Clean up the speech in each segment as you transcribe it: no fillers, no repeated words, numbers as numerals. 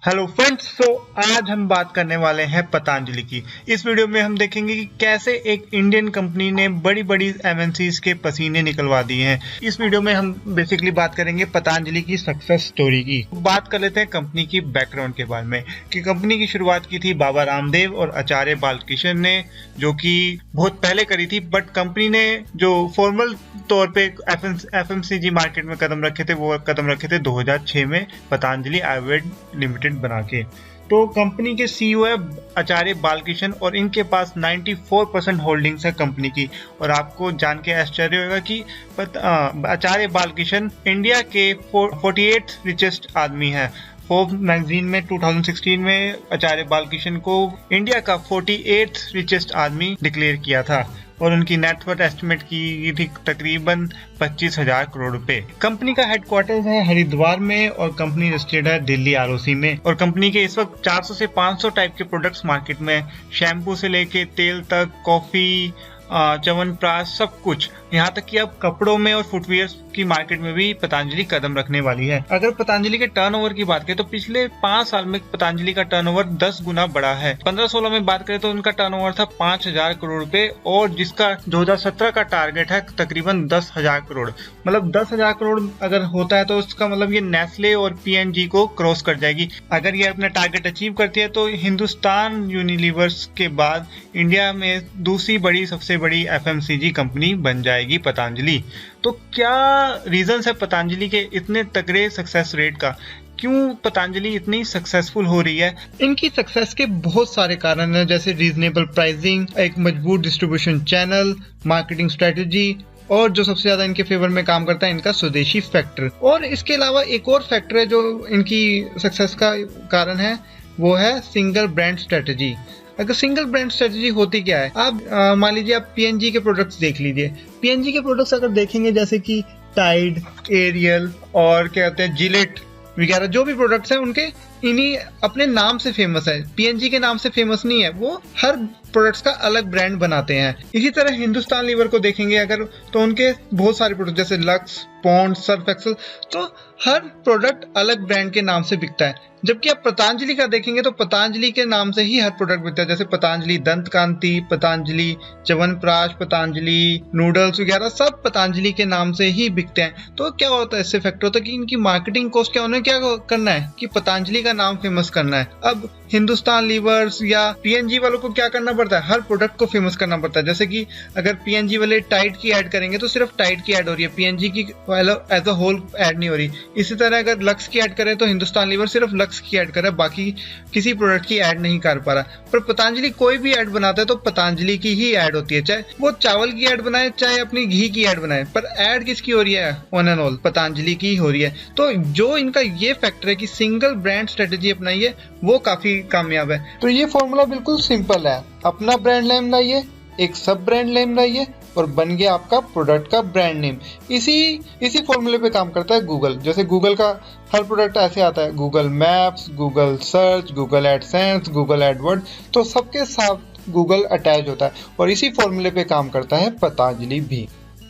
Hello friends, आज हम बात करने वाले हैं पतंजलि की। इस वीडियो में हम देखेंगे कि कैसे एक इंडियन कंपनी ने बड़ी बड़ी एमएनसीज के पसीने निकलवा दिए हैं। इस वीडियो में हम बेसिकली बात करेंगे पतंजलि की सक्सेस स्टोरी की। बात कर लेते हैं कंपनी की बैकग्राउंड के बारे में कि कंपनी की शुरुआत की थी बाबा रामदेव और आचार्य बालकृष्ण ने, जो कि बहुत पहले करी थी। बट कंपनी ने जो फॉर्मल तौर पे एफएमसीजी मार्केट में कदम रखे थे, वो कदम रखे थे 2006 में पतंजलि आयुर्वेद लिमिटेड बना के। तो कंपनी के सीईओ है आचार्य बालकृष्ण और इनके पास 94% होल्डिंग्स है कंपनी की। और आपको जान के आश्चर्य होगा कि आचार्य बालकृष्ण इंडिया के 48th रिचेस्ट आदमी है। फोर्ब्स मैगजीन में 2016 में आचार्य बालकृष्ण को इंडिया का 48th रिचेस्ट आदमी डिक्लेयर किया था और उनकी नेटवर्थ एस्टिमेट की थी तकरीबन 25,000 करोड़ रुपए। कंपनी का हेडक्वार्टर्स है हरिद्वार में और कंपनी रजिस्टर्ड है दिल्ली आरओसी में। और कंपनी के इस वक्त 400 से 500 टाइप के प्रोडक्ट्स मार्केट में, शैम्पू से लेके तेल तक, कॉफी, च्यवनप्राश, सब कुछ। यहाँ तक कि अब कपड़ों में और फुटवियर की मार्केट में भी पतंजलि कदम रखने वाली है। अगर पतंजलि के टर्नओवर की बात करें तो पिछले 5 साल में पतंजलि का टर्नओवर 10 गुना बढ़ा है। 15-16 में बात करें तो उनका टर्नओवर था 5,000 करोड़ रुपए और जिसका 2017 का टारगेट है तकरीबन 10,000 करोड़। मतलब 10,000 करोड़ अगर होता है तो उसका मतलब ये नेस्ले और पीएनजी को क्रॉस कर जाएगी। अगर ये अपना टारगेट अचीव करती है तो हिंदुस्तान यूनिलीवर्स के बाद इंडिया में दूसरी बड़ी सबसे बड़ी एफएमसीजी कंपनी बन जाएगी पतंजलि। तो क्या रीजंस है पतंजलि के इतने तगड़े सक्सेस रेट का? क्यों पतंजलि इतनी सक्सेसफुल हो रही है? इनकी सक्सेस के बहुत सारे कारण हैं, जैसे रीजनेबल प्राइसिंग, एक मजबूत डिस्ट्रीब्यूशन चैनल, मार्केटिंग स्ट्रेटजी और जो सबसे ज्यादा इनके फेवर में काम करता है इनका स्वदेशी फैक्टर। और इसके अलावा एक और फैक्टर है जो इनकी सक्सेस का कारण है, वो है सिंगल ब्रांड स्ट्रेटजी। अगर सिंगल ब्रांड स्ट्रेटजी होती क्या है, आप मान लीजिए आप पीएनजी के प्रोडक्ट्स देख लीजिए। पीएनजी के प्रोडक्ट्स अगर देखेंगे जैसे कि टाइड, एरियल और क्या कहते हैं जिलेट वगैरह, जो भी प्रोडक्ट्स हैं उनके इन्हीं अपने नाम से फेमस है, पीएनजी के नाम से फेमस नहीं है। वो हर प्रोडक्ट्स का अलग ब्रांड बनाते हैं। इसी तरह हिंदुस्तान लीवर को देखेंगे अगर तो उनके बहुत सारे प्रोडक्ट जैसे लक्स, पॉन्ड, सर्फ एक्सेल, तो हर प्रोडक्ट अलग ब्रांड के नाम से बिकता है। जबकि आप पतंजलि का देखेंगे तो पतंजलि के नाम से ही हर प्रोडक्ट बिकता है, जैसे पतंजलि दंत कांति, पतंजलि च्यवनप्राश, पतंजलि नूडल्स वगैरह सब पतंजलि के नाम से ही बिकते हैं। तो क्या होता है, इससे फैक्टर होता है कि इनकी मार्केटिंग कॉस्ट क्या, उन्हें क्या करना है कि पतंजलि का नाम फेमस करना है। अब हिंदुस्तान लीवर्स या पीएनजी वालों को क्या करना पड़ता है, हर प्रोडक्ट को फेमस करना पड़ता है। जैसे कि अगर पीएनजी वाले टाइड की ऐड करेंगे तो सिर्फ टाइड की ऐड हो रही है, पीएनजी की एज अ होल ऐड नहीं हो रही। इसी तरह अगर लक्स की ऐड करें तो हिंदुस्तान लीवर सिर्फ लक्स की ऐड करे, बाकी किसी प्रोडक्ट की ऐड नहीं कर पा रहा। पर पतंजलि कोई भी ऐड बनाता है तो पतंजलि की ही ऐड होती है, चाहे वो चावल की ऐड बनाए चाहे अपनी घी की ऐड बनाए, पर ऐड किसकी हो रही है, ऑन एंड ऑल पतंजलि की हो रही है। तो जो इनका ये फैक्टर है कि सिंगल ब्रांड स्ट्रेटेजी अपनाई है, वो काफी कामयाब है। तो ये फॉर्मूला बिल्कुल सिंपल है, अपना ब्रांड नेम लाइए, एक सब ब्रांड नेम लाइए और बन गया आपका प्रोडक्ट का ब्रांड नेम। इसी फॉर्मूले पे काम करता है गूगल। जैसे गूगल का हर प्रोडक्ट ऐसे आता है, Google maps, Google search, Google AdSense, Google Edward, तो सबके साथ गूगल अटैच होता है और इसी फॉर्मूले पे काम करता है पतंजलि भी।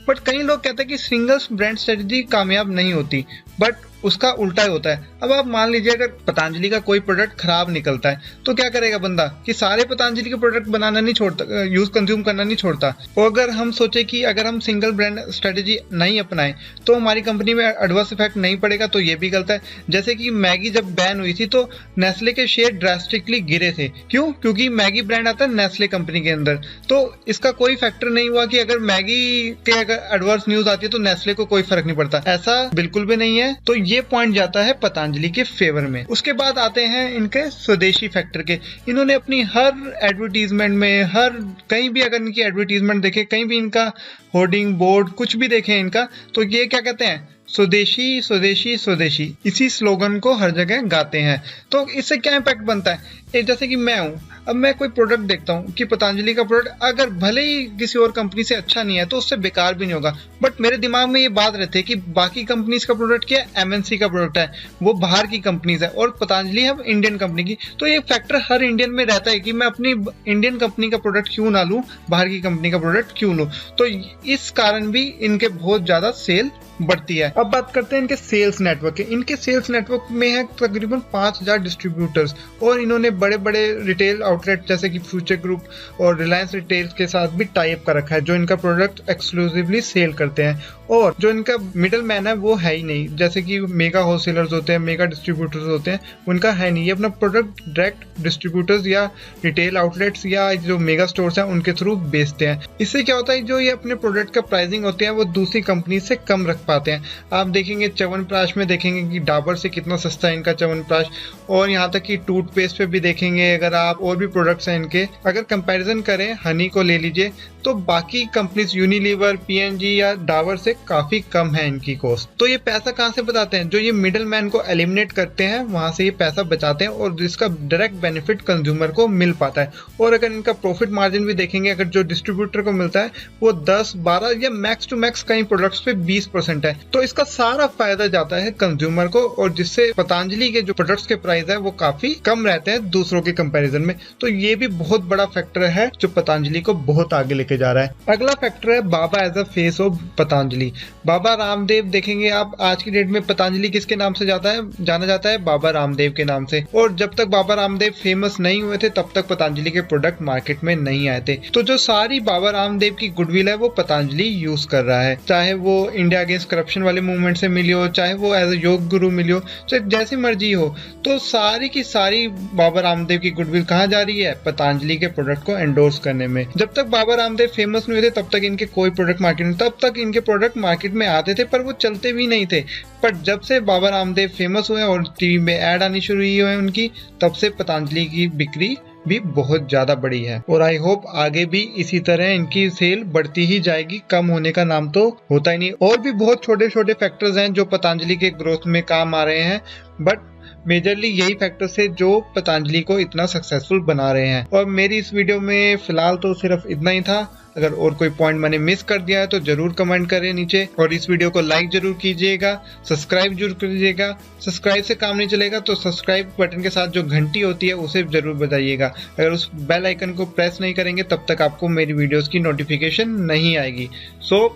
बट कई लोग कहते हैं कि सिंगल ब्रांड स्ट्रेटजी कामयाब नहीं होती, बट उसका उल्टा ही होता है। अब आप मान लीजिए अगर पतंजलि का कोई प्रोडक्ट खराब निकलता है तो क्या करेगा बंदा कि सारे पतंजलि के प्रोडक्ट बनाना नहीं छोड़ता, यूज कंज्यूम करना नहीं छोड़ता। और अगर हम सोचे कि अगर हम सिंगल ब्रांड स्ट्रेटजी नहीं अपनाएं तो हमारी कंपनी में एडवर्स इफेक्ट नहीं पड़ेगा, तो ये भी गलत है। जैसे कि मैगी जब बैन हुई थी तो नेस्ले के शेयर ड्रास्टिकली गिरे थे। क्यों? क्योंकि मैगी ब्रांड आता है नेस्ले कंपनी के अंदर। तो इसका कोई फैक्टर नहीं हुआ कि अगर मैगी के अगर एडवर्स न्यूज आती है तो नेस्ले को कोई फर्क नहीं पड़ता, ऐसा बिल्कुल भी नहीं है। तो ये पॉइंट जाता है पतंजलि के फेवर में। उसके बाद आते हैं इनके स्वदेशी फैक्टर के। इन्होंने अपनी हर एडवर्टीजमेंट में, हर कहीं भी अगर इनकी एडवर्टीजमेंट देखे, कहीं भी इनका होर्डिंग बोर्ड कुछ भी देखें इनका, तो ये क्या कहते हैं, स्वदेशी स्वदेशी स्वदेशी, इसी स्लोगन को हर जगह गाते हैं। तो इससे क्या इम्पैक्ट बनता है, एक जैसे कि मैं हूं, अब मैं कोई प्रोडक्ट देखता हूँ कि पतंजलि का प्रोडक्ट अगर भले ही किसी और कंपनी से अच्छा नहीं है तो उससे बेकार भी नहीं होगा, बट मेरे दिमाग में ये बात रहती है कि बाकी कंपनीज का प्रोडक्ट क्या है, एमएनसी का प्रोडक्ट है, वो बाहर की कंपनीज है और पतंजलि है इंडियन कंपनी की। तो ये फैक्टर हर इंडियन में रहता है कि मैं अपनी इंडियन कंपनी का प्रोडक्ट क्यों ना लूं, बाहर की कंपनी का प्रोडक्ट क्यों लूं। तो इस कारण भी इनके बहुत ज्यादा सेल बढ़ती है। अब बात करते हैं इनके सेल्स नेटवर्क के। इनके सेल्स नेटवर्क में है तकरीबन 5000 डिस्ट्रीब्यूटर्स, और इन्होंने बड़े बड़े रिटेल आउटलेट जैसे कि फ्यूचर ग्रुप और रिलायंस रिटेल के साथ भी टाई अप कर रखा है, जो इनका प्रोडक्ट एक्सक्लूसिवली सेल करते हैं। और जो इनका मिडल मैन है वो है ही नहीं, जैसे कि मेगा होलसेलर्स होते हैं, मेगा डिस्ट्रीब्यूटर्स होते हैं, उनका है नहीं। ये अपना प्रोडक्ट डायरेक्ट डिस्ट्रीब्यूटर्स या रिटेल आउटलेट्स या जो मेगा स्टोर्स हैं उनके थ्रू बेचते हैं। इससे क्या होता है, जो ये अपने प्रोडक्ट का प्राइसिंग होती है वो दूसरी कंपनी से कम रख पाते हैं। आप देखेंगे च्यवनप्राश में देखेंगे कि डाबर से कितना सस्ता है इनका च्यवनप्राश, और यहाँ तक कि टूथपेस्ट पे भी देखेंगे। अगर आप और भी प्रोडक्ट्स हैं इनके, अगर कंपैरिजन करें हनी को ले लीजिए तो बाकी कंपनीज यूनिलीवर, पीएनजी या डाबर से काफी कम है इनकी कॉस्ट। तो ये पैसा कहाँ से बचाते हैं, जो ये मिडल मैन को एलिमिनेट करते हैं वहां से ये पैसा बचाते हैं, और जिसका डायरेक्ट बेनिफिट कंज्यूमर को मिल पाता है। और अगर इनका प्रॉफिट मार्जिन भी देखेंगे, अगर जो डिस्ट्रीब्यूटर को मिलता है वो 10, 12 या मैक्स टू मैक्स कई प्रोडक्ट्स पे 20% है। तो इसका सारा फायदा जाता है कंज्यूमर को, और जिससे पतंजलि के जो प्रोडक्ट्स के प्राइस है वो काफी कम रहते हैं दूसरों के कंपैरिजन में। तो ये भी बहुत बड़ा फैक्टर है जो पतंजलि को बहुत आगे लेके जा रहा है। अगला फैक्टर है Baba as a face of Patanjali. Baba Ramdev देखेंगे आप, आज की डेट में पतंजलि किसके नाम से जाना जाता है, बाबा रामदेव के नाम से। और जब तक बाबा रामदेव फेमस नहीं हुए थे तब तक पतंजलि के प्रोडक्ट मार्केट में नहीं आए थे। तो जो सारी बाबा रामदेव की गुडविल है वो पतंजलि यूज कर रहा है, चाहे वो इंडिया अगेंस्ट करप्शन वाले मूवमेंट से मिली हो, चाहे वो एज अ योग गुरु मिली हो, चाहे जैसी मर्जी हो। तो सारी की सारी बाबा रामदेव की गुडविल कहाँ जा रही है, पतंजलि के प्रोडक्ट को एंडोर्स करने में। जब तक बाबा रामदेव फेमस नहीं हुए थे तब तक इनके कोई प्रोडक्ट मार्केट में, तब तक इनके प्रोडक्ट मार्केट में आते थे पर वो चलते भी नहीं थे। पर जब से बाबा रामदेव फेमस हुए और टीवी में ऐड आनी शुरू हुई है उनकी, तब से पतंजलि की बिक्री भी बहुत ज्यादा बढ़ी है। और आई होप आगे भी इसी तरह इनकी सेल बढ़ती ही जाएगी, कम होने का नाम तो होता ही नहीं। और भी बहुत छोटे छोटे फैक्टर्स हैं जो पतंजलि के ग्रोथ में काम आ रहे हैं, बट मेजरली यही फैक्टर्स है जो पतंजलि को इतना सक्सेसफुल बना रहे हैं। और मेरी इस वीडियो में फिलहाल तो सिर्फ इतना ही था। अगर और कोई पॉइंट मैंने मिस कर दिया है तो जरूर कमेंट करें नीचे, और इस वीडियो को लाइक जरूर कीजिएगा, सब्सक्राइब जरूर कीजिएगा। सब्सक्राइब से काम नहीं चलेगा तो सब्सक्राइब बटन के साथ जो घंटी होती है उसे जरूर बजाइएगा। अगर उस बेल आइकन को प्रेस नहीं करेंगे तब तक आपको मेरी वीडियोस की नोटिफिकेशन नहीं आएगी। So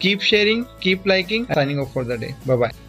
keep sharing, keep liking, signing off for the day, bye bye.